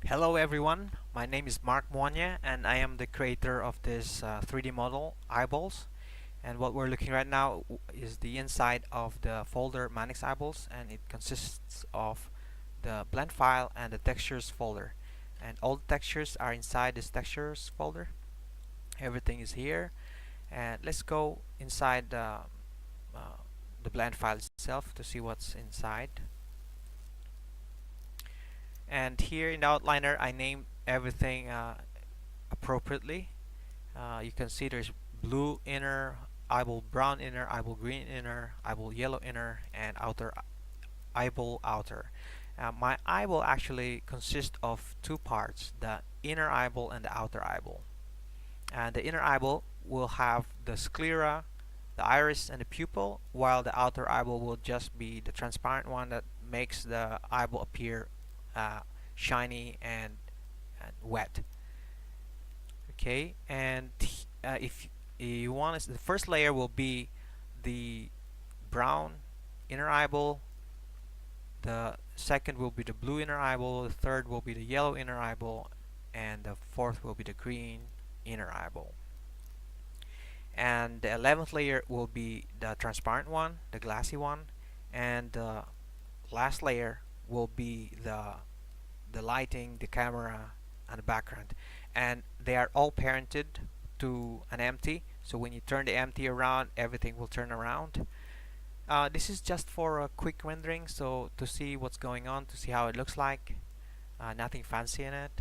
Hello everyone, my name is Mark Moanya and I am the creator of this 3D model Eyeballs, and what we're looking right now is the inside of the folder Mannix Eyeballs, and it consists of the blend file and the textures folder, and all the textures are inside this textures folder. Everything is here, and let's go inside the blend file itself to see what's inside. And here in the outliner I named everything appropriately. You can see there's blue inner, eyeball brown inner, eyeball green inner, eyeball yellow inner, and outer eyeball outer. My eyeball actually consists of two parts, the inner eyeball and the outer eyeball. And the inner eyeball will have the sclera, the iris, and the pupil, while the outer eyeball will just be the transparent one that makes the eyeball appear shiny and wet. Okay, and if you want, the first layer will be the brown inner eyeball, the second will be the blue inner eyeball, the third will be the yellow inner eyeball, and the fourth will be the green inner eyeball. And the 11th layer will be the transparent one, the glassy one, and the last layer will be the lighting, the camera, and the background, and they are all parented to an empty, so when you turn the empty around, everything will turn around. This is just for a quick rendering, so to see what's going on, to see how it looks like. Nothing fancy in it.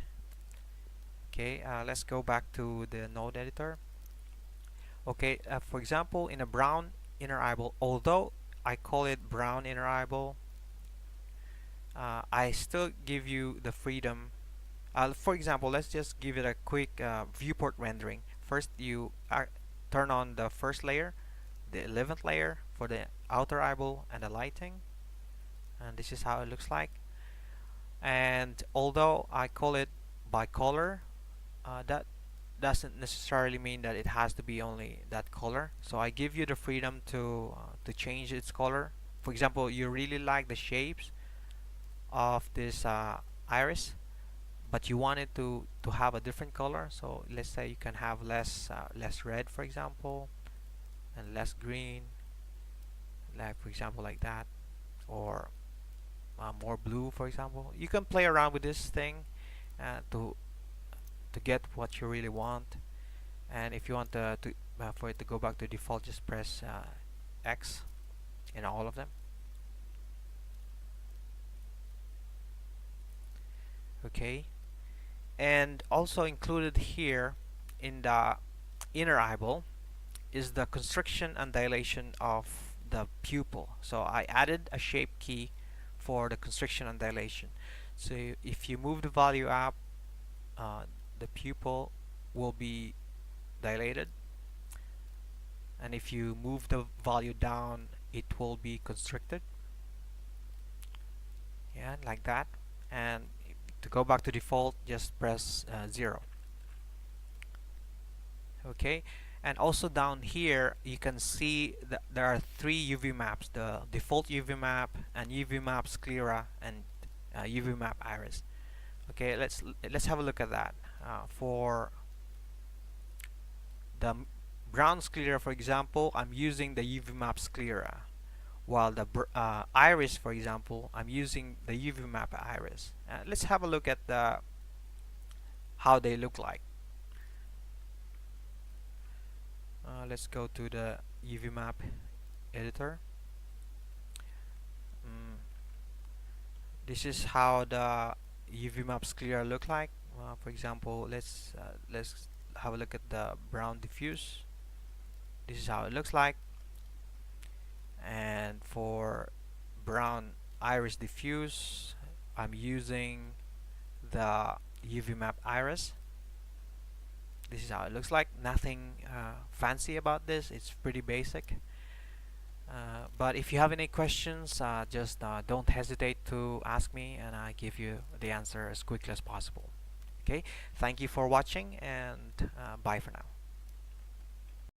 Okay, let's go back to the node editor. Okay, for example, in a brown inner eyeball, although I call it brown inner eyeball, I still give you the freedom. For example, let's just give it a quick viewport rendering. First, you turn on the first layer, the 11th layer for the outer eyeball and the lighting, and this is how it looks like. And although I call it by color, that doesn't necessarily mean that it has to be only that color. So I give you the freedom to change its color. For example, you really like the shapes of this iris, but you want it to have a different color, so let's say you can have less red, for example, and less green, like for example like that, or more blue, for example. You can play around with this thing to get what you really want. And if you want for it to go back to default, just press X in all of them. Okay, and also included here in the inner eyeball is the constriction and dilation of the pupil. So I added a shape key for the constriction and dilation. So if you move the value up, the pupil will be dilated, and if you move the value down, it will be constricted. Yeah, like that. And to go back to default, just press 0. Okay, and also down here you can see that there are 3 UV maps: the default UV map, and UV map sclera, and UV map iris. Okay, let's have a look at that. For the brown sclera, for example, I'm using the UV map sclera, while the iris, for example, I'm using the UV map iris. Let's have a look at how they look like. Let's go to the UV map editor. This is how the UV map sclera look like. For example, let's have a look at the brown diffuse. This is how it looks like. And for brown iris diffuse, I'm using the UV map iris. This is how it looks like. Nothing fancy about this. It's pretty basic. But if you have any questions, just don't hesitate to ask me, and I give you the answer as quickly as possible. Okay, thank you for watching, and bye for now.